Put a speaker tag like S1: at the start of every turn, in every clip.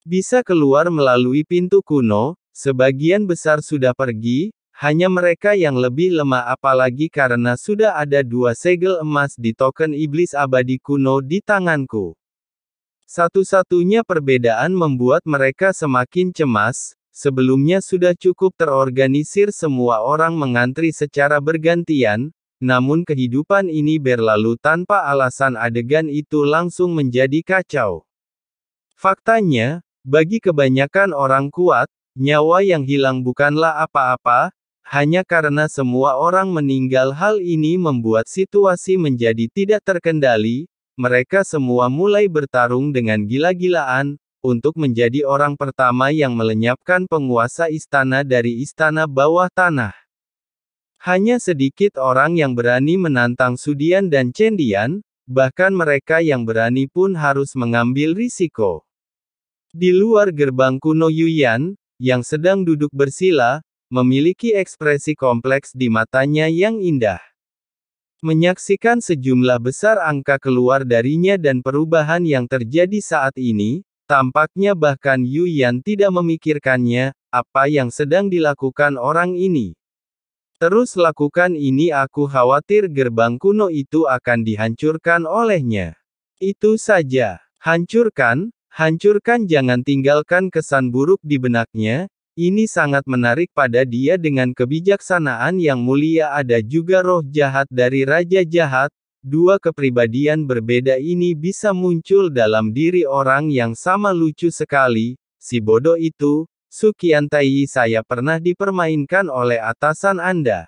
S1: Bisa keluar melalui pintu kuno, sebagian besar sudah pergi, hanya mereka yang lebih lemah apalagi karena sudah ada 2 segel emas di token iblis abadi kuno di tanganku. Satu-satunya perbedaan membuat mereka semakin cemas, sebelumnya sudah cukup terorganisir semua orang mengantri secara bergantian, namun kehidupan ini berlalu tanpa alasan adegan itu langsung menjadi kacau. Faktanya, bagi kebanyakan orang kuat, nyawa yang hilang bukanlah apa-apa, hanya karena semua orang meninggal. Hal ini membuat situasi menjadi tidak terkendali, mereka semua mulai bertarung dengan gila-gilaan, untuk menjadi orang pertama yang melenyapkan penguasa istana dari istana bawah tanah. Hanya sedikit orang yang berani menantang Sudian dan Cendian, bahkan mereka yang berani pun harus mengambil risiko. Di luar gerbang kuno Yuyan, yang sedang duduk bersila, memiliki ekspresi kompleks di matanya yang indah. Menyaksikan sejumlah besar angka keluar darinya dan perubahan yang terjadi saat ini, tampaknya bahkan Yuyan tidak memikirkannya, apa yang sedang dilakukan orang ini. Terus lakukan ini, aku khawatir gerbang kuno itu akan dihancurkan olehnya. Itu saja. Hancurkan, hancurkan, jangan tinggalkan kesan buruk di benaknya. Ini sangat menarik pada dia dengan kebijaksanaan yang mulia. Ada juga roh jahat dari Raja Jahat. Dua kepribadian berbeda ini bisa muncul dalam diri orang yang sama. Lucu sekali, si bodoh itu, Sukiantai. Saya pernah dipermainkan oleh atasan Anda.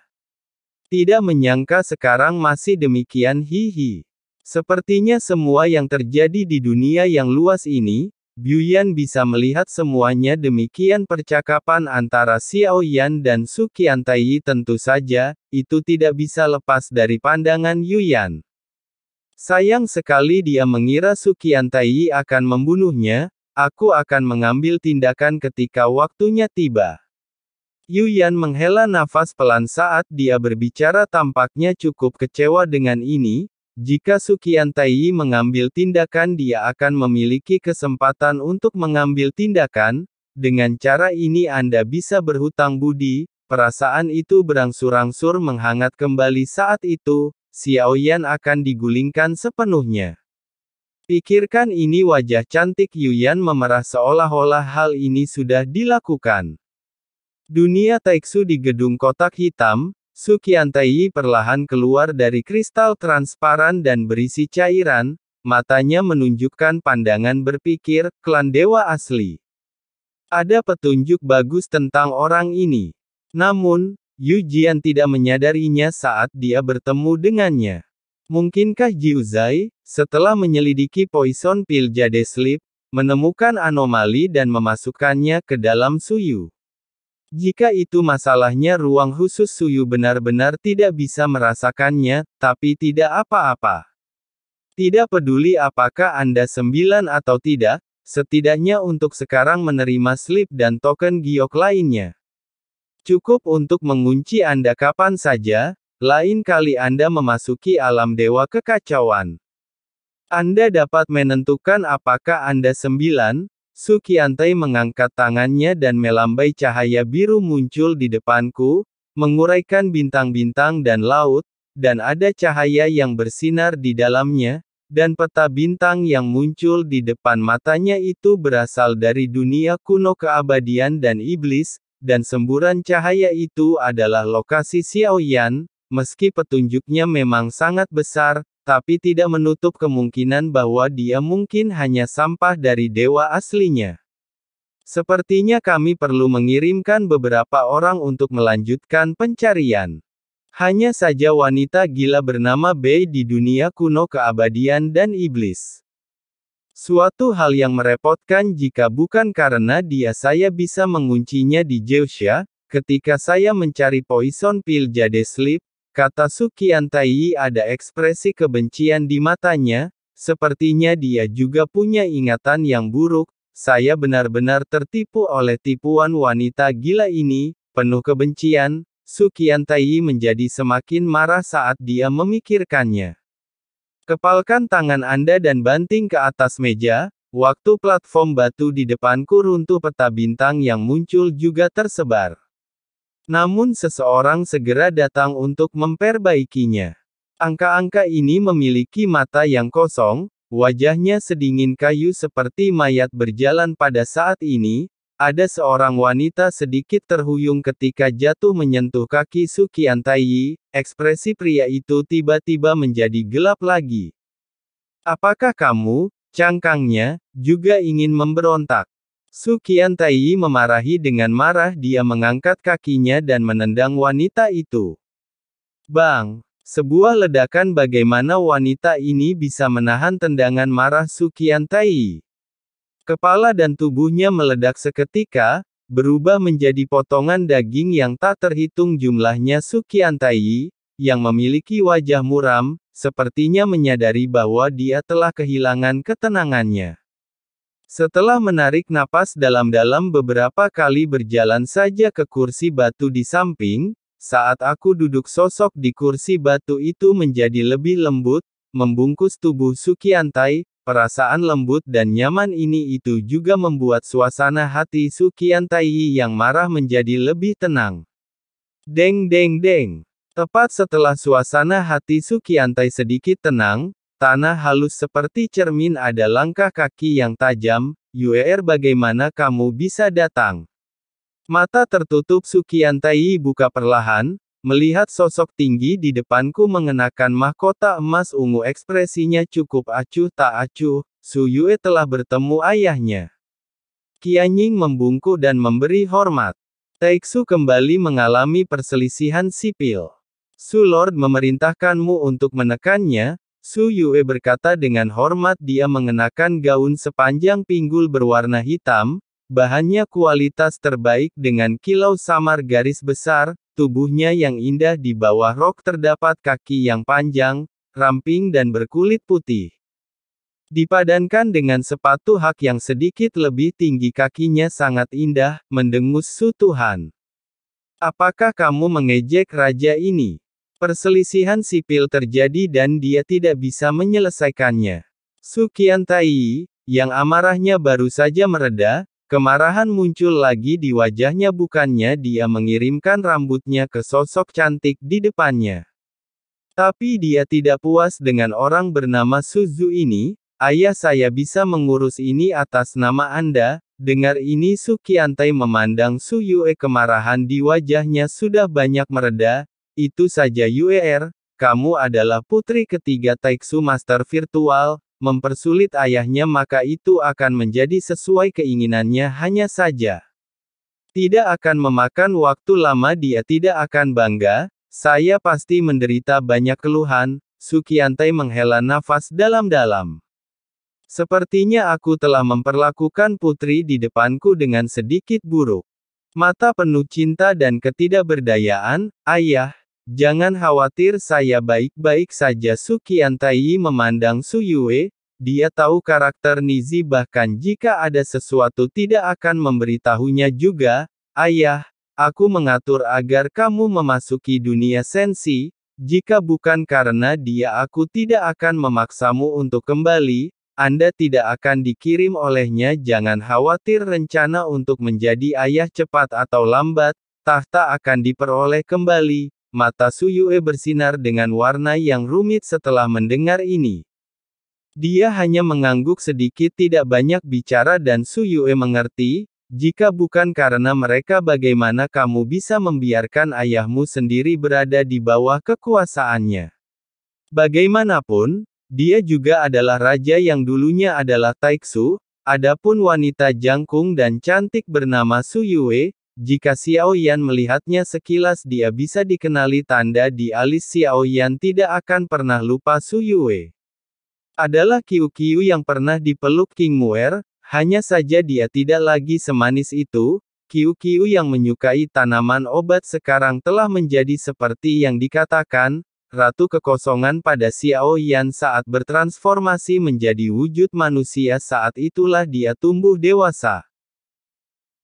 S1: Tidak menyangka sekarang masih demikian, hihi. Sepertinya semua yang terjadi di dunia yang luas ini, Yuyan bisa melihat semuanya. Demikian percakapan antara Xiao Yan dan Sukiantai. Tentu saja, itu tidak bisa lepas dari pandangan Yuyan. Sayang sekali dia mengira Sukiantai akan membunuhnya. Aku akan mengambil tindakan ketika waktunya tiba. Yuyan menghela nafas pelan saat dia berbicara, tampaknya cukup kecewa dengan ini. Jika Sukiantai mengambil tindakan, dia akan memiliki kesempatan untuk mengambil tindakan. Dengan cara ini Anda bisa berhutang budi. Perasaan itu berangsur-angsur menghangat kembali. Saat itu, Xiao Yan akan digulingkan sepenuhnya. Pikirkan ini, wajah cantik Yuyan memerah seolah-olah hal ini sudah dilakukan. Dunia Taiksu di gedung kotak hitam. Sukiantai perlahan keluar dari kristal transparan dan berisi cairan, matanya menunjukkan pandangan berpikir, klan dewa asli. Ada petunjuk bagus tentang orang ini. Namun, Yu Jian tidak menyadarinya saat dia bertemu dengannya. Mungkinkah Jiu Zai, setelah menyelidiki Poison Pill Jade Sleep, menemukan anomali dan memasukkannya ke dalam Suyu? Jika itu masalahnya, ruang khusus Suyu benar-benar tidak bisa merasakannya, tapi tidak apa-apa. Tidak peduli apakah Anda 9 atau tidak, setidaknya untuk sekarang menerima slip dan token giok lainnya. Cukup untuk mengunci Anda kapan saja, lain kali Anda memasuki alam dewa kekacauan. Anda dapat menentukan apakah Anda 9. Sukiantai mengangkat tangannya dan melambai cahaya biru muncul di depanku, menguraikan bintang-bintang dan laut, dan ada cahaya yang bersinar di dalamnya, dan peta bintang yang muncul di depan matanya itu berasal dari dunia kuno keabadian dan iblis, dan semburan cahaya itu adalah lokasi Xiao Yan. Meski petunjuknya memang sangat besar, tapi tidak menutup kemungkinan bahwa dia mungkin hanya sampah dari dewa aslinya. Sepertinya kami perlu mengirimkan beberapa orang untuk melanjutkan pencarian. Hanya saja wanita gila bernama Bei di dunia kuno keabadian dan iblis. Suatu hal yang merepotkan jika bukan karena dia saya bisa menguncinya di Jousha, ketika saya mencari Poison Pill Jade Sleep. Kata Sukiantai. Ada ekspresi kebencian di matanya, sepertinya dia juga punya ingatan yang buruk. Saya benar-benar tertipu oleh tipuan wanita gila ini, penuh kebencian. Sukiantai menjadi semakin marah saat dia memikirkannya. Kepalkan tangan Anda dan banting ke atas meja, waktu platform batu di depanku runtuh, peta bintang yang muncul juga tersebar. Namun seseorang segera datang untuk memperbaikinya. Angka-angka ini memiliki mata yang kosong, wajahnya sedingin kayu seperti mayat berjalan. Pada saat ini, ada seorang wanita sedikit terhuyung ketika jatuh menyentuh kaki Su Qiantai. Ekspresi pria itu tiba-tiba menjadi gelap lagi. Apakah kamu, cangkangnya, juga ingin memberontak? Su Qiantai memarahi dengan marah. Dia mengangkat kakinya dan menendang wanita itu. Bang! Sebuah ledakan. Bagaimana wanita ini bisa menahan tendangan marah Su Qiantai? Kepala dan tubuhnya meledak seketika, berubah menjadi potongan daging yang tak terhitung jumlahnya. Su Qiantai, yang memiliki wajah muram, sepertinya menyadari bahwa dia telah kehilangan ketenangannya. Setelah menarik napas dalam-dalam beberapa kali, berjalan saja ke kursi batu di samping. Saat aku duduk, sosok di kursi batu itu menjadi lebih lembut, membungkus tubuh Su Qiantai. Perasaan lembut dan nyaman ini itu juga membuat suasana hati Su Qiantai yang marah menjadi lebih tenang. Deng deng deng. Tepat setelah suasana hati Su Qiantai sedikit tenang, tanah halus seperti cermin, ada langkah kaki yang tajam. Yuer, bagaimana kamu bisa datang? Mata tertutup Su Qiantai buka perlahan, melihat sosok tinggi di depanku mengenakan mahkota emas ungu. Ekspresinya cukup acuh tak acuh. Su Yue telah bertemu ayahnya. Qianying membungkuk dan memberi hormat. Taixu kembali mengalami perselisihan sipil. Su Lord memerintahkanmu untuk menekannya. Su Yue berkata dengan hormat. Dia mengenakan gaun sepanjang pinggul berwarna hitam, bahannya kualitas terbaik dengan kilau samar garis besar. Tubuhnya yang indah. Di bawah rok terdapat kaki yang panjang, ramping dan berkulit putih. Dipadankan dengan sepatu hak yang sedikit lebih tinggi, kakinya sangat indah, mendengus Su Tuhan. Apakah kamu mengejek raja ini? Perselisihan sipil terjadi dan dia tidak bisa menyelesaikannya. Su Qiantai, yang amarahnya baru saja mereda, kemarahan muncul lagi di wajahnya. Bukannya dia mengirimkan rambutnya ke sosok cantik di depannya. Tapi dia tidak puas dengan orang bernama Su Zhu ini. Ayah, saya bisa mengurus ini atas nama Anda. Dengar ini Su Qiantai memandang Su Yue. Kemarahan di wajahnya sudah banyak mereda. Itu saja Yuer, kamu adalah putri ketiga Taixu Master Virtual. Mempersulit ayahnya, maka itu akan menjadi sesuai keinginannya. Hanya saja, tidak akan memakan waktu lama. Dia tidak akan bangga. Saya pasti menderita banyak keluhan. Su Qiantai menghela nafas dalam-dalam. Sepertinya aku telah memperlakukan putri di depanku dengan sedikit buruk. Mata penuh cinta dan ketidakberdayaan. Ayah, jangan khawatir, saya baik-baik saja. Su Qiantai memandang Su Yue. Dia tahu karakter Nizi, bahkan jika ada sesuatu tidak akan memberitahunya juga. Ayah, aku mengatur agar kamu memasuki dunia sensi. Jika bukan karena dia, aku tidak akan memaksamu untuk kembali. Anda tidak akan dikirim olehnya. Jangan khawatir, rencana untuk menjadi ayah cepat atau lambat, tahta akan diperoleh kembali. Mata Su Yue bersinar dengan warna yang rumit setelah mendengar ini. Dia hanya mengangguk sedikit, tidak banyak bicara, dan Su Yue mengerti. Jika bukan karena mereka, bagaimana kamu bisa membiarkan ayahmu sendiri berada di bawah kekuasaannya? Bagaimanapun, dia juga adalah raja yang dulunya adalah Taixu. Adapun wanita jangkung dan cantik bernama Su Yue, jika Xiao Yan melihatnya sekilas, dia bisa dikenali. Tanda di alis Xiao Yan tidak akan pernah lupa. Su Yue adalah Qiu yang pernah dipeluk King Muer, hanya saja dia tidak lagi semanis itu. Qiu yang menyukai tanaman obat sekarang telah menjadi seperti yang dikatakan, Ratu Kekosongan pada Xiao Yan saat bertransformasi menjadi wujud manusia. Saat itulah dia tumbuh dewasa.